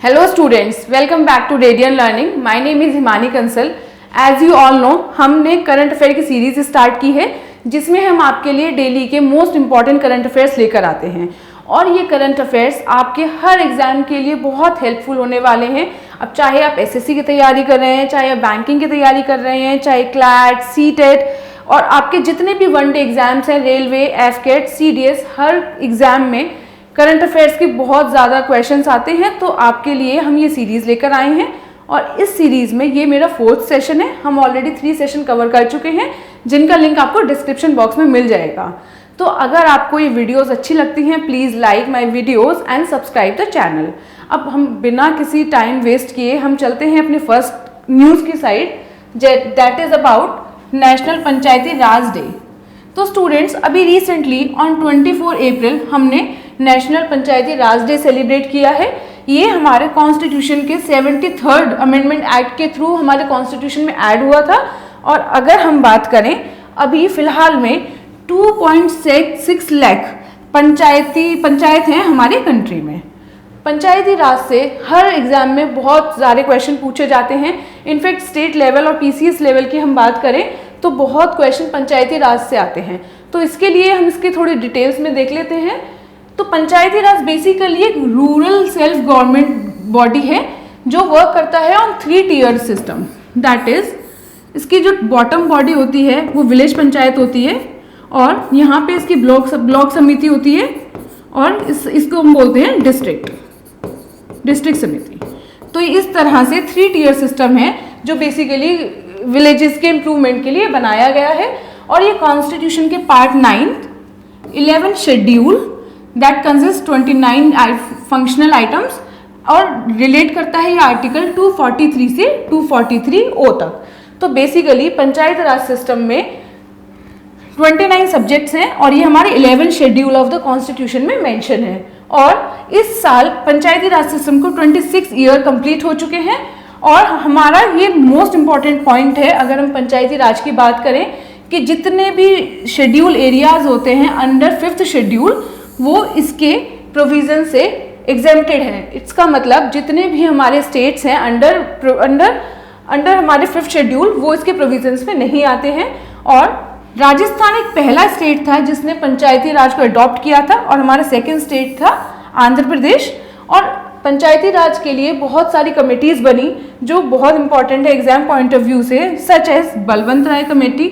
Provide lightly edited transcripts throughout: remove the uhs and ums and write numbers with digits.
Hello students, welcome back to Radiant Learning. My name is Himani Kansal. As you all know, हमने current affair की series start की है जिसमें हम आपके लिए डेली के मोस्ट इंपॉर्टेंट करंट अफेयर्स लेकर आते हैं और ये करंट अफेयर्स आपके हर एग्जाम के लिए बहुत हेल्पफुल होने वाले हैं. अब चाहे आप एसएससी की तैयारी कर रहे हैं, चाहे आप बैंकिंग की तैयारी कर रहे हैं, चाहे क्लैट, सीटेट और आपके जितने भी वनडे एग्जाम्स हैं, रेलवे, एफकेट, सीडीएस, हर एग्जाम में करंट अफेयर्स के बहुत ज़्यादा क्वेश्चंस आते हैं. तो आपके लिए हम ये सीरीज़ लेकर आए हैं और इस सीरीज़ में ये मेरा 4th सेशन है. हम ऑलरेडी 3 सेशन कवर कर चुके हैं जिनका लिंक आपको डिस्क्रिप्शन बॉक्स में मिल जाएगा. तो अगर आपको ये वीडियोस अच्छी लगती हैं, please like my videos and subscribe the channel. अब हम बिना किसी टाइम वेस्ट किए हम चलते हैं अपने फर्स्ट न्यूज़ की side, that is about national Panchayati Raj day. तो स्टूडेंट्स, अभी रिसेंटली ऑन 24 अप्रैल हमने नेशनल पंचायती राज डे सेलिब्रेट किया है. ये हमारे कॉन्स्टिट्यूशन के 73rd अमेंडमेंट एक्ट के थ्रू हमारे कॉन्स्टिट्यूशन में ऐड हुआ था. और अगर हम बात करें अभी फ़िलहाल में 2.6 लाख पंचायत हैं हमारे कंट्री में. पंचायती राज से हर एग्जाम में बहुत सारे क्वेश्चन पूछे जाते हैं. इनफैक्ट स्टेट लेवल और पीसीएस लेवल की हम बात करें तो बहुत क्वेश्चन पंचायती राज से आते हैं. तो इसके लिए हम इसके थोड़ी डिटेल्स में देख लेते हैं. तो पंचायती राज बेसिकली एक रूरल सेल्फ गवर्नमेंट बॉडी है जो वर्क करता है on 3 tier system. That is, इसकी जो बॉटम बॉडी होती है वो विलेज पंचायत होती है और यहाँ पे इसकी ब्लॉक समिति होती है और इसको हम बोलते हैं डिस्ट्रिक्ट समिति. तो इस तरह से 3 टियर सिस्टम है जो बेसिकली विलेजेस के इम्प्रूवमेंट के लिए बनाया गया है. और ये कॉन्स्टिट्यूशन के part 9 11 schedule that consist 29 functional items और रिलेट करता है ये आर्टिकल 243 से 243O तक. तो बेसिकली पंचायत राज सिस्टम में 29 सब्जेक्ट्स हैं और ये हमारे 11 शेड्यूल ऑफ द कॉन्स्टिट्यूशन में मेंशन है. और इस साल पंचायती राज सिस्टम को 26 ईयर कंप्लीट हो चुके हैं. और हमारा ये मोस्ट इम्पॉर्टेंट पॉइंट है अगर हम पंचायती राज की बात करें कि जितने भी शेड्यूल एरियाज होते हैं अंडर 5th शेड्यूल वो इसके प्रोविजन से एग्जेम्प्टेड हैं. इसका मतलब जितने भी हमारे स्टेट्स हैं अंडर हमारे 5th शेड्यूल वो इसके प्रोविजंस में नहीं आते हैं. और राजस्थान एक पहला स्टेट था जिसने पंचायती राज को अडॉप्ट किया था और हमारा 2nd स्टेट था आंध्र प्रदेश. और पंचायती राज के लिए बहुत सारी कमेटीज़ बनी जो बहुत इंपॉर्टेंट है एग्जाम पॉइंट ऑफ व्यू से, such as Balwant Rai committee,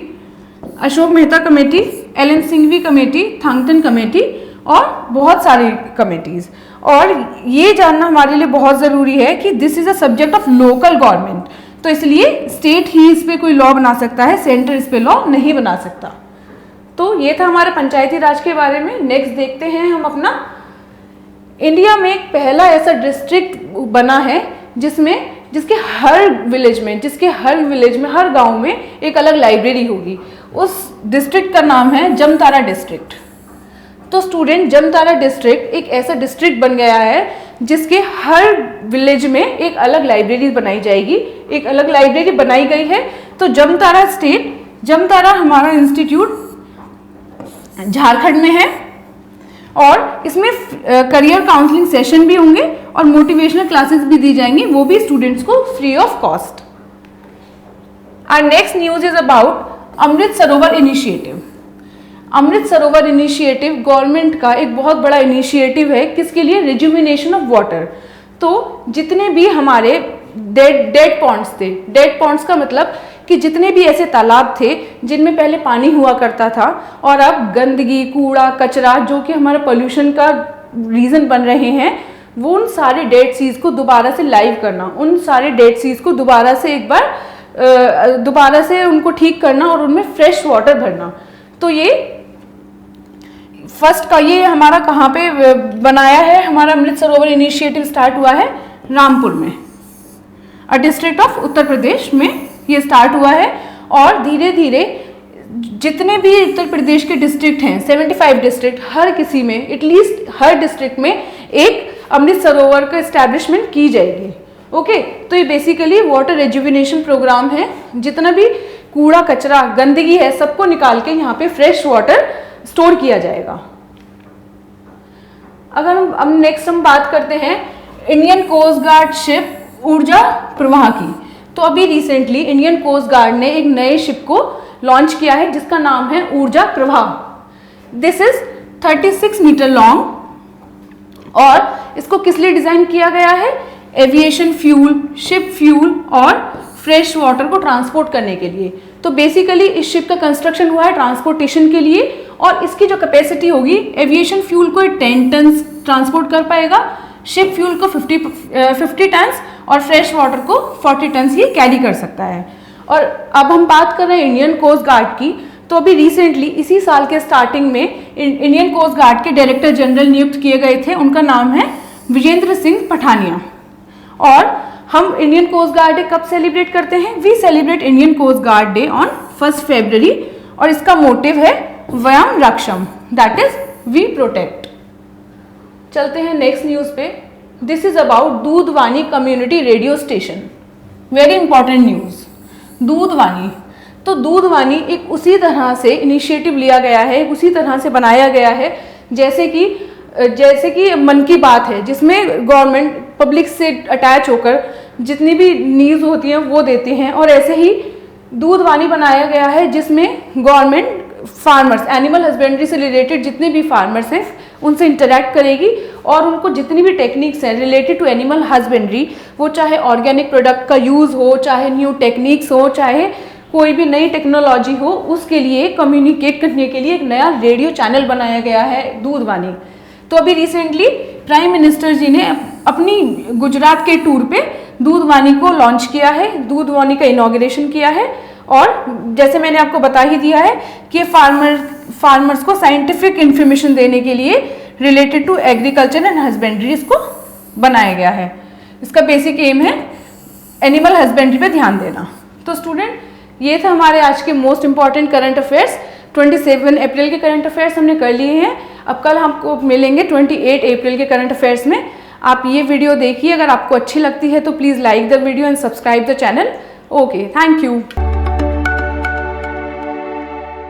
Ashok Mehta committee, L N Singhvi committee, Thungon committee और बहुत सारी कमेटीज़. और ये जानना हमारे लिए बहुत ज़रूरी है कि this is a subject of local government. तो इसलिए स्टेट ही इस पर कोई लॉ बना सकता है, सेंटर इस पर लॉ नहीं बना सकता. तो ये था हमारे पंचायती राज के बारे में. नेक्स्ट देखते हैं हम अपना. इंडिया में एक पहला ऐसा डिस्ट्रिक्ट बना है जिसके हर विलेज में हर गांव में एक अलग लाइब्रेरी होगी. उस डिस्ट्रिक्ट का नाम है जमतारा डिस्ट्रिक्ट. तो स्टूडेंट, जमतारा डिस्ट्रिक्ट एक ऐसा डिस्ट्रिक्ट बन गया है जिसके हर विलेज में एक अलग लाइब्रेरी बनाई जाएगी. एक अलग लाइब्रेरी बनाई गई है. तो जमतारा हमारा इंस्टीट्यूट झारखंड में है और इसमें करियर काउंसलिंग सेशन भी होंगे और मोटिवेशनल क्लासेस भी दी जाएंगी, वो भी स्टूडेंट्स को free of cost. Our next news is about Amrit Sarovar initiative. Amrit Sarovar initiative government का एक बहुत बड़ा इनिशिएटिव है. किसके लिए? Rejuvenation of water. तो जितने भी हमारे डेड पॉन्ड्स थे, डेड पॉन्ड्स का मतलब कि जितने भी ऐसे तालाब थे जिनमें पहले पानी हुआ करता था और अब गंदगी, कूड़ा, कचरा जो कि हमारा पोल्यूशन का रीज़न बन रहे हैं, वो उन सारे डेड सीज को दोबारा से लाइव करना, उन सारे डेड सीज को दोबारा से एक बार दोबारा से उनको ठीक करना और उनमें फ्रेश वाटर भरना. तो ये फर्स्ट का ये हमारा कहाँ पे बनाया है? हमारा अमृत सरोवर इनिशिएटिव स्टार्ट हुआ है रामपुर में, a district of Uttar Pradesh में ये स्टार्ट हुआ है. और धीरे धीरे जितने भी उत्तर प्रदेश के डिस्ट्रिक्ट हैं, 75 डिस्ट्रिक्ट, हर किसी में एटलीस्ट हर डिस्ट्रिक्ट में एक अमृत सरोवर का इस्टेब्लिशमेंट की जाएगी. ओके. तो ये बेसिकली वाटर रिजुविनेशन प्रोग्राम है. जितना भी कूड़ा, कचरा, गंदगी है सबको निकाल के यहाँ पे फ्रेश वाटर स्टोर किया जाएगा. अगर हम नेक्स्ट बात करते हैं इंडियन कोस्ट गार्ड शिप ऊर्जा प्रवाह की। तो अभी रिसेंटली इंडियन कोस्ट गार्ड ने एक नए शिप को लॉन्च किया है जिसका नाम है ऊर्जा प्रवाह। दिस इज 36 मीटर लॉन्ग और इसको किस लिए डिजाइन किया गया है? एविएशन फ्यूल, शिप फ्यूल और फ्रेश वाटर को ट्रांसपोर्ट करने के लिए। तो बेसिकली इस शिप का कंस्ट्रक्शन हुआ है ट्रांसपोर्टेशन के लिए और इसकी जो कैपेसिटी होगी, एविएशन फ्यूल को 10 टन ट्रांसपोर्ट कर पाएगा, शिप फ्यूल को 50 टन्स और फ्रेश वाटर को 40 टन्स ये कैरी कर सकता है। और अब हम बात कर रहे हैं इंडियन कोस्ट गार्ड की। तो अभी रिसेंटली इसी साल के स्टार्टिंग में इंडियन कोस्ट गार्ड के डायरेक्टर जनरल नियुक्त किए गए थे। उनका नाम है विजेंद्र सिंह पठानिया। और हम इंडियन कोस्ट गार्ड डे कब सेलिब्रेट करते हैं? We celebrate Indian coast guard day on 1 February और इसका मोटिव है वयम रक्षम, दैट इज वी प्रोटेक्ट। चलते हैं नेक्स्ट न्यूज पे। This is about Dudhwani community radio station. Very important news. Dudhwani, तो दूधवानी एक उसी तरह से इनिशिएटिव लिया गया है, उसी तरह से बनाया गया है जैसे कि मन की बात है, जिसमें गवर्नमेंट पब्लिक से अटैच होकर जितनी भी न्यूज़ होती हैं वो देती हैं। और ऐसे ही दूधवानी बनाया गया है जिसमें गवर्नमेंट फार्मर्स, एनिमल हस्बेंड्री से रिलेटेड जितने भी फार्मर्स हैं उनसे इंटरेक्ट करेगी और उनको जितनी भी टेक्निक्स हैं रिलेटेड टू एनिमल हस्बेंड्री, वो चाहे ऑर्गेनिक प्रोडक्ट का यूज़ हो, चाहे न्यू टेक्निक्स हो, चाहे कोई भी नई टेक्नोलॉजी हो, उसके लिए कम्युनिकेट करने के लिए एक नया रेडियो चैनल बनाया गया है दूधवानी। तो अभी रिसेंटली प्राइम मिनिस्टर जी ने अपनी गुजरात के टूर पे दूधवानी को लॉन्च किया है, दूधवानी का इनॉग्रेशन किया है। और जैसे मैंने आपको बता ही दिया है कि फार्मर्स को साइंटिफिक इंफॉर्मेशन देने के लिए related to agriculture and husbandry इसको बनाया गया है। इसका बेसिक एम है एनिमल हस्बेंड्री पे ध्यान देना। तो स्टूडेंट, ये था हमारे आज के मोस्ट इंपॉर्टेंट करंट अफेयर्स। 27 अप्रैल के करंट अफेयर्स हमने कर लिए हैं। अब कल हमको मिलेंगे 28 अप्रैल के करंट अफेयर्स में। आप ये वीडियो देखिए, अगर आपको अच्छी लगती है तो please like the video and subscribe the channel. Okay, thank you.